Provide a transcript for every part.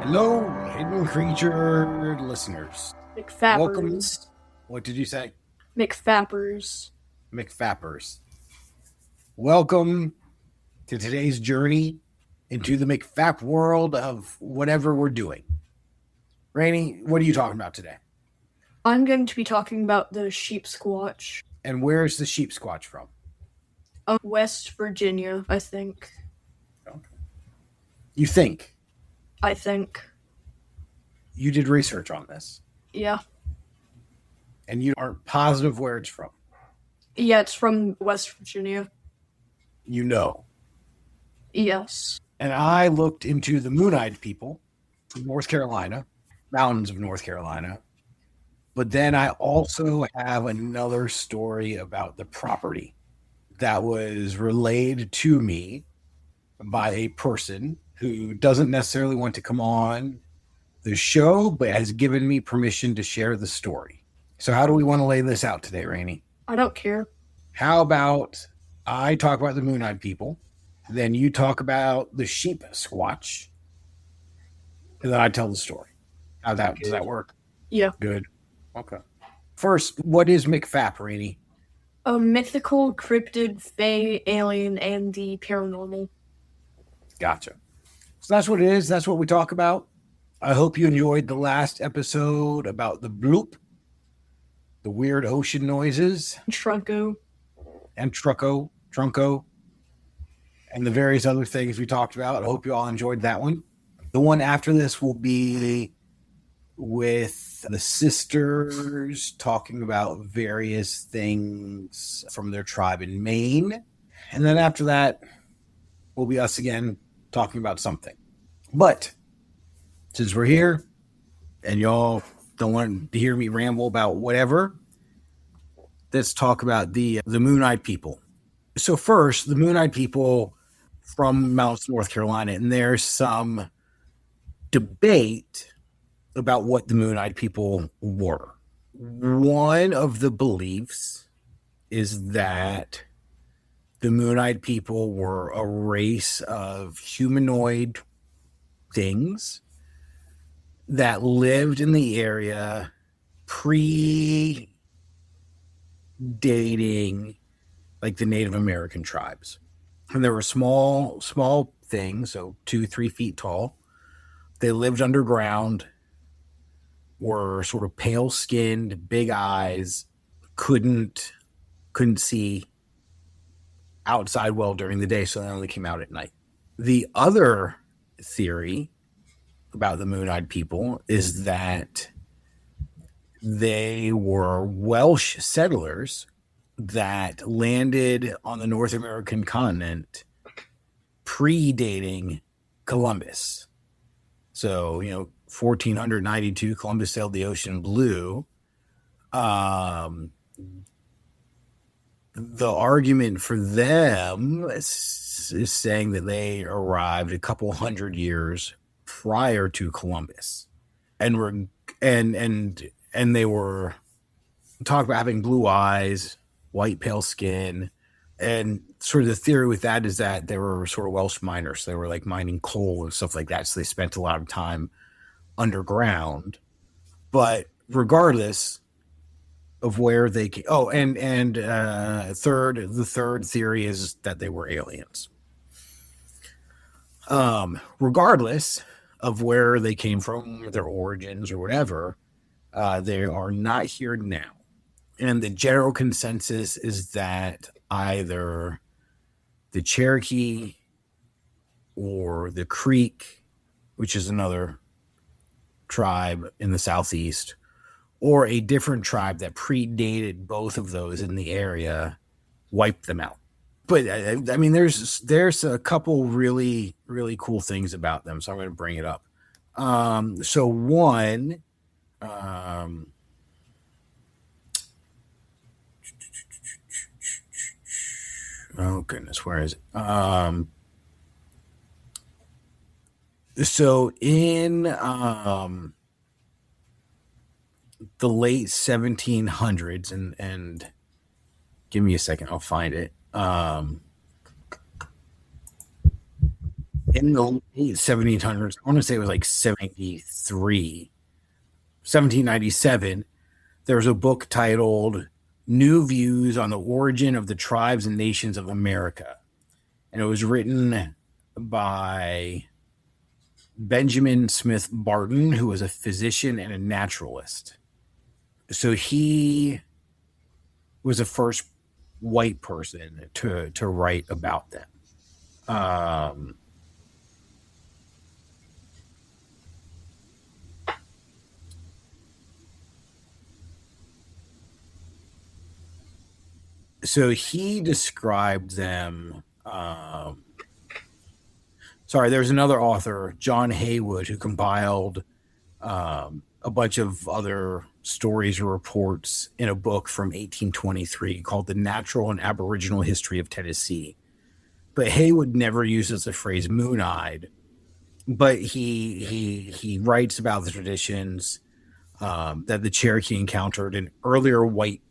Hello, hidden creature listeners. Welcome. McFappers. What did you say? McFappers. McFappers. Welcome to today's journey into the McFap world of whatever we're doing. Rainey, what are you talking about today? I'm going to be talking about the Sheepsquatch. And where's the Sheepsquatch from? West Virginia, I think. You think? I think. You did research on this. Yeah. And you aren't positive where it's from. Yeah, it's from West Virginia. You know. Yes. And I looked into the Moon-Eyed people from North Carolina, mountains of North Carolina. But then I also have another story about the property that was relayed to me by a person who doesn't necessarily want to come on the show, but has given me permission to share the story. So how do we want to lay this out today, Rainey? I don't care. How about I talk about the Moon-Eyed people, then you talk about the Sheepsquatch, and then I tell the story. Does that work? Yeah. Good. Okay. First, what is McFap, Rainey? A mythical, cryptid, fae, alien, and the paranormal. Gotcha. So that's what it is. That's what we talk about. I hope you enjoyed the last episode about the bloop, the weird ocean noises, Trunko. and Trunko, and the various other things we talked about. I hope you all enjoyed that one. The one after this will be with the sisters talking about various things from their tribe in Maine. And then after that will be us again talking about something. But since we're here and y'all don't want to hear me ramble about whatever, let's talk about the Moon-Eyed people. So first, the Moon-Eyed people from Mount North Carolina, and there's some debate about what the Moon-Eyed people were. One of the beliefs is that the Moon-Eyed people were a race of humanoid things that lived in the area predating like the Native American tribes. And there were small things, so 2-3 feet tall. They lived underground, were sort of pale skinned, big eyes, couldn't see outside well during the day, so they only came out at night. The other theory about the Moon-Eyed people is that they were Welsh settlers that landed on the North American continent predating Columbus. So, 1492, Columbus sailed the ocean blue. The argument for them is saying that they arrived a couple hundred years prior to Columbus, and they were talking about having blue eyes, white pale skin, and sort of the theory with that is that they were sort of Welsh miners. They were like mining coal and stuff like that, so they spent a lot of time underground. But regardless of where they came, the third theory is that they were aliens. Regardless of where they came from, their origins or whatever, they are not here now. And the general consensus is that either the Cherokee or the Creek, which is another tribe in the southeast, or a different tribe that predated both of those in the area, wiped them out. But I mean, there's a couple really, really cool things about them, so I'm going to bring it up. So one, oh goodness, where is it? So in the late 1700s, and give me a second, I'll find it. in the late 1700s, I want to say it was like 73, 1797, there was a book titled New Views on the Origin of the Tribes and Nations of America. And it was written by Benjamin Smith Barton, who was a physician and a naturalist. So he was the first white person to write about them. Um, so he described them. Sorry, there's another author, John Haywood, who compiled a bunch of other stories or reports in a book from 1823 called The Natural and Aboriginal History of Tennessee. But Haywood never uses the phrase moon-eyed, but he writes about the traditions that the Cherokee encountered in earlier white,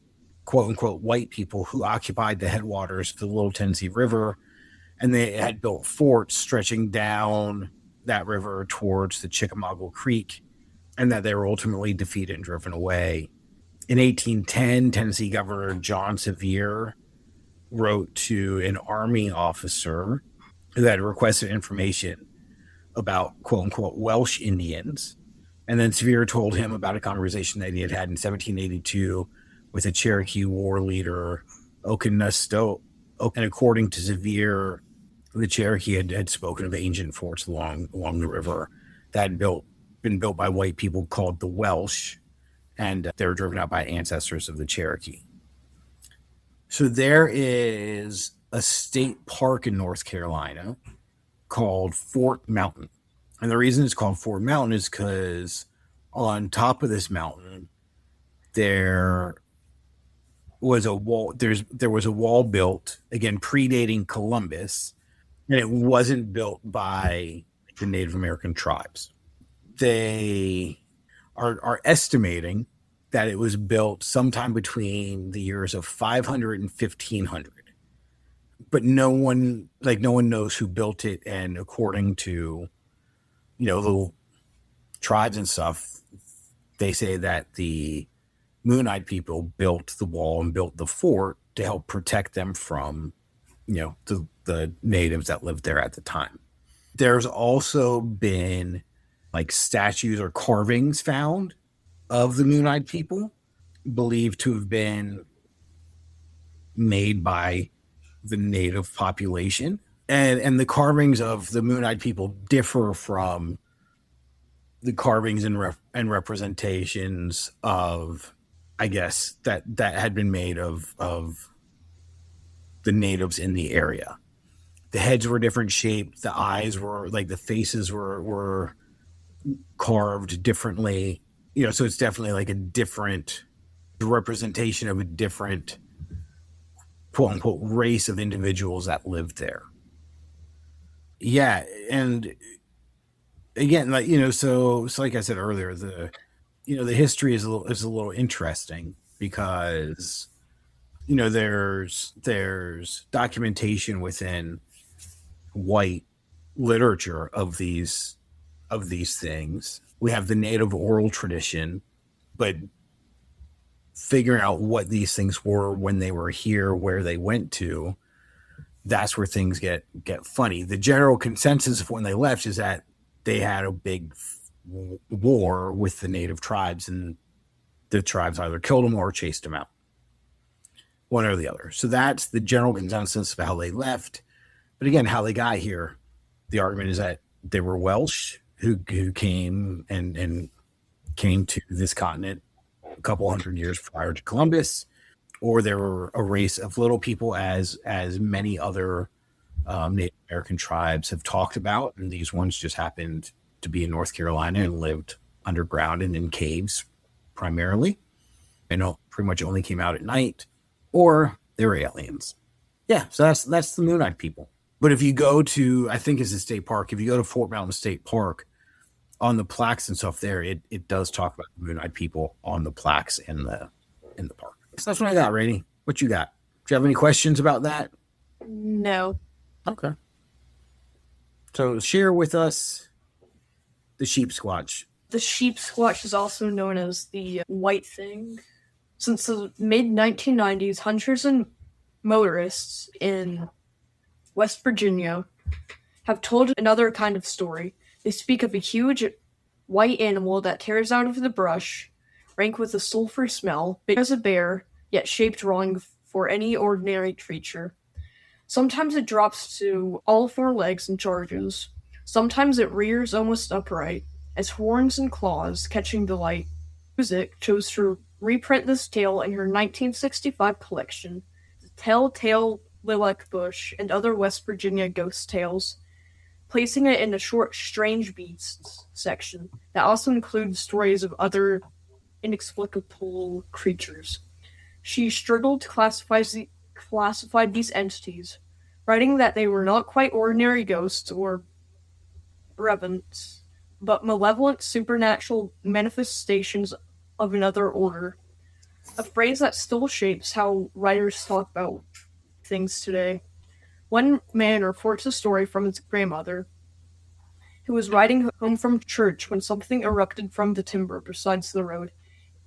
quote unquote, white people who occupied the headwaters of the Little Tennessee River, and they had built forts stretching down that river towards the Chickamauga Creek, and that they were ultimately defeated and driven away. In 1810, Tennessee Governor John Sevier wrote to an Army officer who had requested information about quote unquote Welsh Indians. And then Sevier told him about a conversation that he had had in 1782 with a Cherokee war leader, Okonesto. And according to Sevier, the Cherokee had spoken of ancient forts along the river that had been built by white people called the Welsh, and they were driven out by ancestors of the Cherokee. So there is a state park in North Carolina called Fort Mountain. And the reason it's called Fort Mountain is because on top of this mountain, there was a wall. There was a wall built, again, predating Columbus, and it wasn't built by the Native American tribes. They are estimating that it was built sometime between the years of 500 and 1500. But no one knows who built it. And according to, the tribes and stuff, they say that the Moon-eyed people built the wall and built the fort to help protect them from, the natives that lived there at the time. There's also been like statues or carvings found of the Moon-eyed people, believed to have been made by the native population. And the carvings of the Moon-eyed people differ from the carvings and representations of, I guess, that had been made of the natives in the area. The heads were different shaped. The eyes were like the faces were carved differently. So it's definitely like a different representation of a different quote unquote race of individuals that lived there. Yeah, and again, like so like I said earlier, the history is a little interesting because there's documentation within white literature of these things. We have the native oral tradition, but figuring out what these things were when they were here, where they went to, that's where things get funny. The general consensus of when they left is that they had a big war with the native tribes, and the tribes either killed them or chased them out, one or the other. So that's the general consensus of how they left. But again, how they got here, the argument is that they were Welsh who came and came to this continent a couple hundred years prior to Columbus, or they were a race of little people, as many other Native American tribes have talked about, and these ones just happened to be in North Carolina and lived underground and in caves primarily, and pretty much only came out at night, or they were aliens. Yeah, so that's the Moon-eyed people. But if you go to, I think it's a state park, if you go to Fort Mountain State Park, on the plaques and stuff there, it does talk about the Moon-eyed people on the plaques in the park. So that's what I got, Rainey. What you got? Do you have any questions about that? No. Okay. So share with us the Sheepsquatch. The Sheepsquatch is also known as the White Thing. Since the mid-1990s, hunters and motorists in West Virginia have told another kind of story. They speak of a huge white animal that tears out of the brush, rank with a sulfur smell, big as a bear, yet shaped wrong for any ordinary creature. Sometimes it drops to all four legs and charges. Sometimes it rears almost upright, as horns and claws catching the light. Music chose to reprint this tale in her 1965 collection, The Telltale Lilac Bush and Other West Virginia Ghost Tales, placing it in the short Strange Beasts section that also includes stories of other inexplicable creatures. She struggled to classify these entities, writing that they were not quite ordinary ghosts or revenants, but malevolent supernatural manifestations of another order. A phrase that still shapes how writers talk about things today. One man reports a story from his grandmother, who was riding home from church when something erupted from the timber beside the road.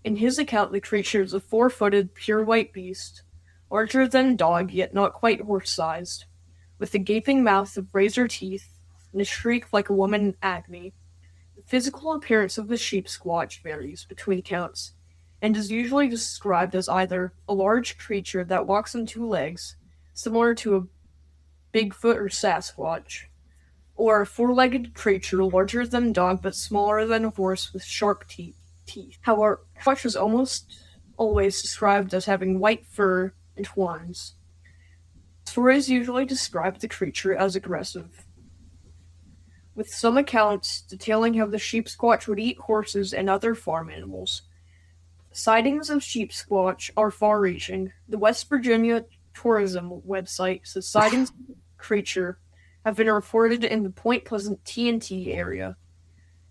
In his account, the creature is a 4-footed, pure white beast, larger than a dog, yet not quite horse-sized, with a gaping mouth of razor teeth and a shriek like a woman in agony. The physical appearance of the Sheepsquatch varies between accounts, and is usually described as either a large creature that walks on 2 legs, similar to a Bigfoot or Sasquatch, or a 4-legged creature larger than a dog but smaller than a horse with sharp teeth. However, Sasquatch is almost always described as having white fur and horns. Stories usually describe the creature as aggressive, with some accounts detailing how the Sheepsquatch would eat horses and other farm animals. Sightings of Sheepsquatch are far-reaching. The West Virginia tourism website says sightings of the creature have been reported in the Point Pleasant TNT area,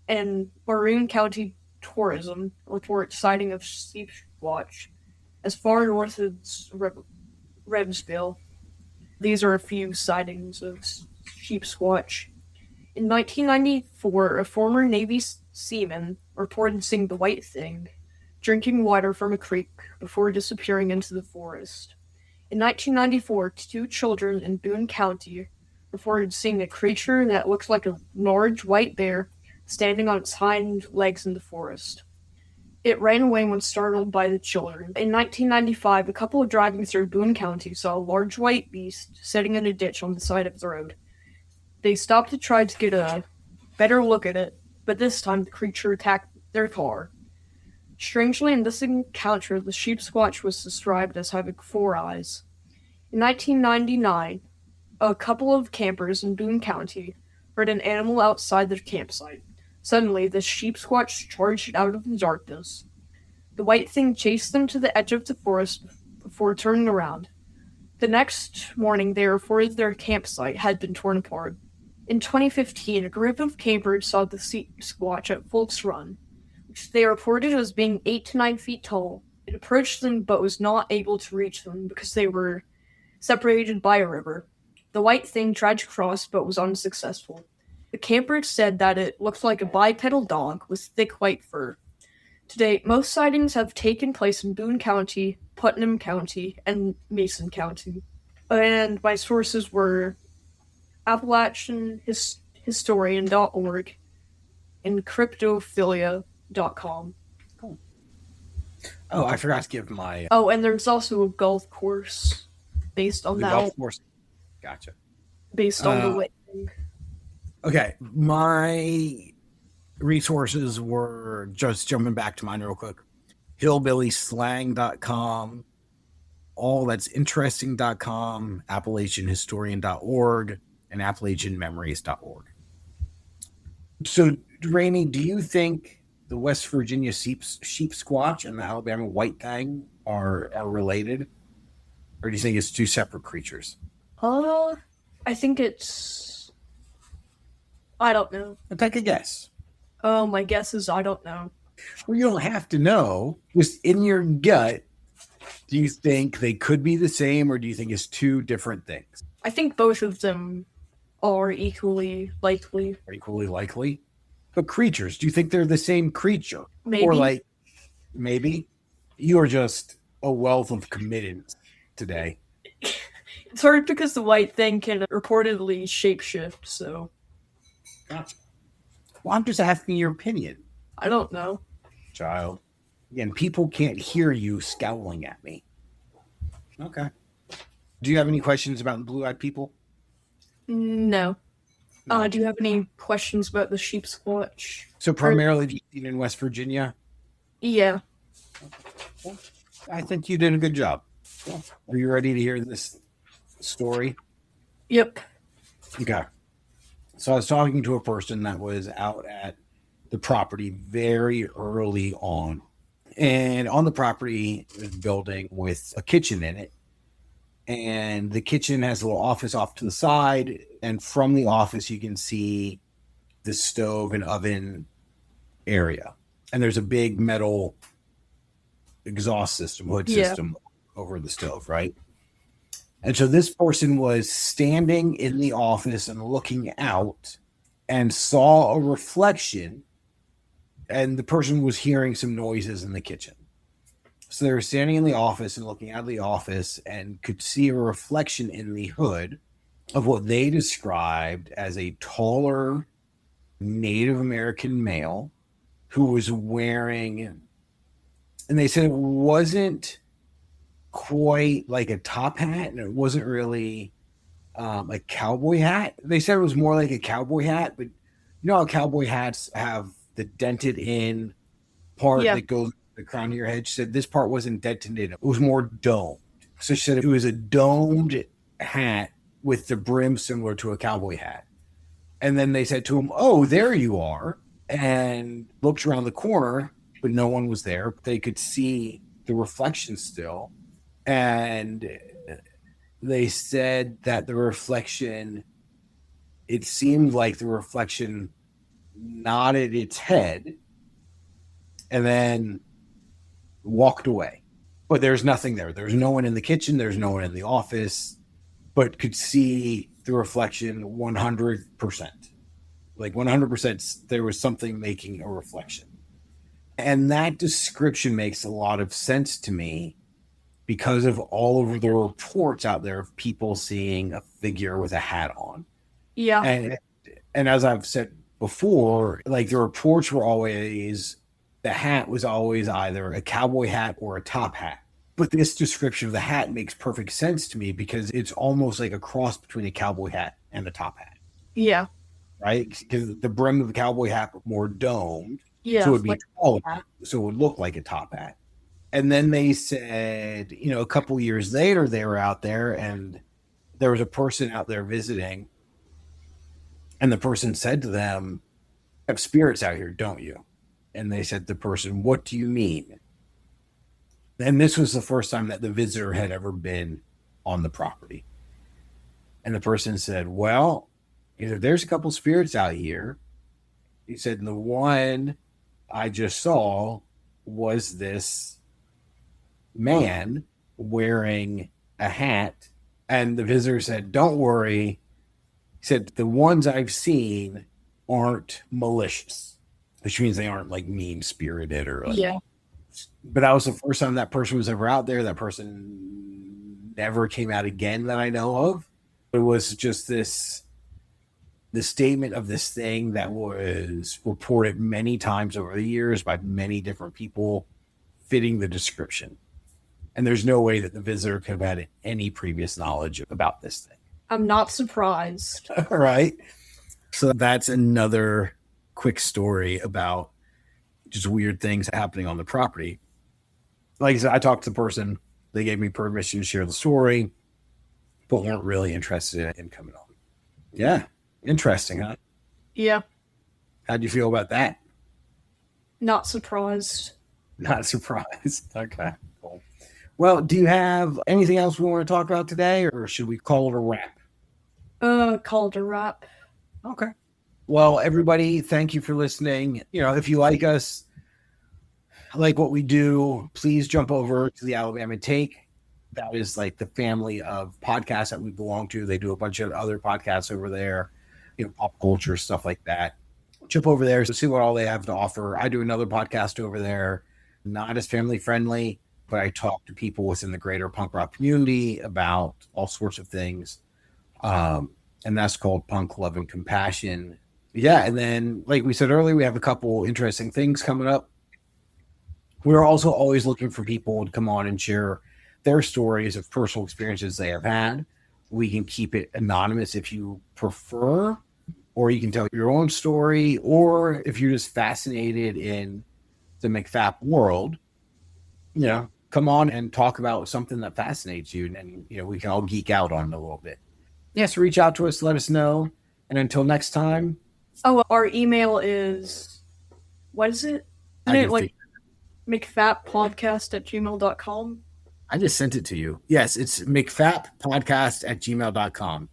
and Maroon County Tourism reports sighting of Sheepsquatch as far north as Rebsville. These are a few sightings of Sheepsquatch. In 1994, a former Navy seaman reported seeing the White Thing drinking water from a creek before disappearing into the forest. In 1994, 2 children in Boone County reported seeing a creature that looks like a large white bear standing on its hind legs in the forest. It ran away when startled by the children. In 1995, a couple driving through Boone County saw a large white beast sitting in a ditch on the side of the road. They stopped to try to get a better look at it, but this time the creature attacked their car. Strangely, in this encounter, the Sheepsquatch was described as having 4 eyes. In 1999, a couple of campers in Boone County heard an animal outside their campsite. Suddenly, the Sheepsquatch charged out of the darkness. The White Thing chased them to the edge of the forest before turning around. The next morning, they reported their campsite had been torn apart. In 2015, a group of campers saw the Sheepsquatch at Folks Run, which they reported as being 8 to 9 feet tall. It approached them but was not able to reach them because they were separated by a river. The White Thing tried to cross but was unsuccessful. The campers said that it looked like a bipedal dog with thick white fur. To date, most sightings have taken place in Boone County, Putnam County, and Mason County. And my sources were AppalachianHistorian.org and Cryptophilia.com. Cool. Oh, I forgot to give my... Oh, and there's also a golf course based on that. Golf course. Gotcha. Based on the White Thing. Okay, my resources were, just jumping back to mine real quick, hillbillyslang.com, allthat'sinteresting.com, appalachianhistorian.org, and appalachianmemories.org. So, Rainey, do you think the West Virginia Sheepsquatch and the Alabama White Thing are related? Or do you think it's 2 separate creatures? I think it's... I don't know. Take a guess. Oh, my guess is I don't know. Well, you don't have to know. Just in your gut, do you think they could be the same, or do you think it's 2 different things? I think both of them are equally likely. Are equally likely. But creatures, do you think they're the same creature? Maybe. Or like, maybe? You are just a wealth of committance today. It's hard because the white thing can reportedly shapeshift, so. Gotcha. Well, I'm just asking your opinion. I don't know. Child. Again, people can't hear you scowling at me. Okay. Do you have any questions about the blue-eyed people? No. No. Do you have any questions about the Sheepsquatch? So primarily in West Virginia? Yeah. Well, I think you did a good job. Are you ready to hear this story? Yep. Okay. So I was talking to a person that was out at the property very early on. And on the property, there's a building with a kitchen in it. And the kitchen has a little office off to the side. And from the office, you can see the stove and oven area. And there's a big metal exhaust system, hood system over the stove, right? And so this person was standing in the office and looking out and saw a reflection. And the person was hearing some noises in the kitchen. So they were standing in the office and looking out of the office and could see a reflection in the hood of what they described as a taller Native American male who was wearing, and they said it wasn't quite like a top hat and it wasn't really a cowboy hat. They said it was more like a cowboy hat, but you know how cowboy hats have the dented in part that goes the crown of your head. She said this part wasn't dented in. It was more domed. So she said it was a domed hat with the brim similar to a cowboy hat. And then they said to him, "Oh, there you are." And looked around the corner, but no one was there. They could see the reflection still. And they said that the reflection, it seemed like the reflection nodded its head and then walked away. But there's nothing there. There's no one in the kitchen. There's no one in the office, but could see the reflection 100%. Like 100%, there was something making a reflection. And that description makes a lot of sense to me because of all of the reports out there of people seeing a figure with a hat on. Yeah. And as I've said before, like the reports were always, the hat was always either a cowboy hat or a top hat. But this description of the hat makes perfect sense to me because it's almost like a cross between a cowboy hat and a top hat. Yeah. Right? Because the brim of the cowboy hat was more domed. Yeah. So it would be taller, so it would look like a top hat. And then they said, you know, a couple years later, they were out there and there was a person out there visiting. And the person said to them, "Have spirits out here, don't you?" And they said to the person, "What do you mean?" And this was the first time that the visitor had ever been on the property. And the person said, "Well, he said, there's a couple spirits out here." He said, "And the one I just saw was this man wearing a hat." And the visitor said, "Don't worry." He said, "The ones I've seen aren't malicious," which means they aren't like mean spirited or like. Yeah. But that was the first time that person was ever out there. That person never came out again that I know of. It was just the statement of this thing that was reported many times over the years by many different people fitting the description. And there's no way that the visitor could have had any previous knowledge about this thing. I'm not surprised. All right. So that's another quick story about just weird things happening on the property. Like I said, I talked to the person. They gave me permission to share the story, but weren't really interested in coming on. Yeah. Interesting, huh? Yeah. How'd you feel about that? Not surprised. Not surprised. Okay, cool. Well, do you have anything else we want to talk about today, or should we call it a wrap? Call it a wrap. Okay. Well, everybody, thank you for listening. You know, if you like us, like what we do, please jump over to the Alabama Take That is like the family of podcasts that we belong to. They do a bunch of other podcasts over there, pop culture, stuff like that. Jump over there to see what all they have to offer. I do another podcast over there, not as family friendly, but I talk to people within the greater punk rock community about all sorts of things. And that's called Punk Love and Compassion. Yeah. And then, like we said earlier, we have a couple interesting things coming up. We're also always looking for people to come on and share their stories of personal experiences they have had. We can keep it anonymous if you prefer, or you can tell your own story, or if you're just fascinated in the McFap world, come on and talk about something that fascinates you, and we can all geek out on it a little bit. So reach out to us, let us know, and until next time. Oh, our email is, what is it? Isn't it like McFapPodcast@gmail.com? I just sent it to you. Yes, it's McFapPodcast@gmail.com.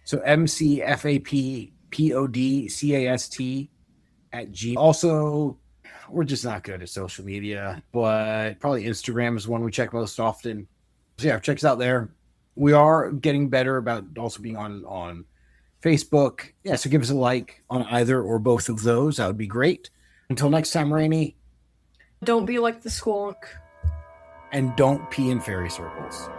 So McFapPodcast@gmail. Also, we're just not good at social media, but probably Instagram is one we check most often. So yeah, check us out there. We are getting better about also being on Facebook. Yeah, so give us a like on either or both of those. That would be great. Until next time, Rainey. Don't be like the squonk. And don't pee in fairy circles.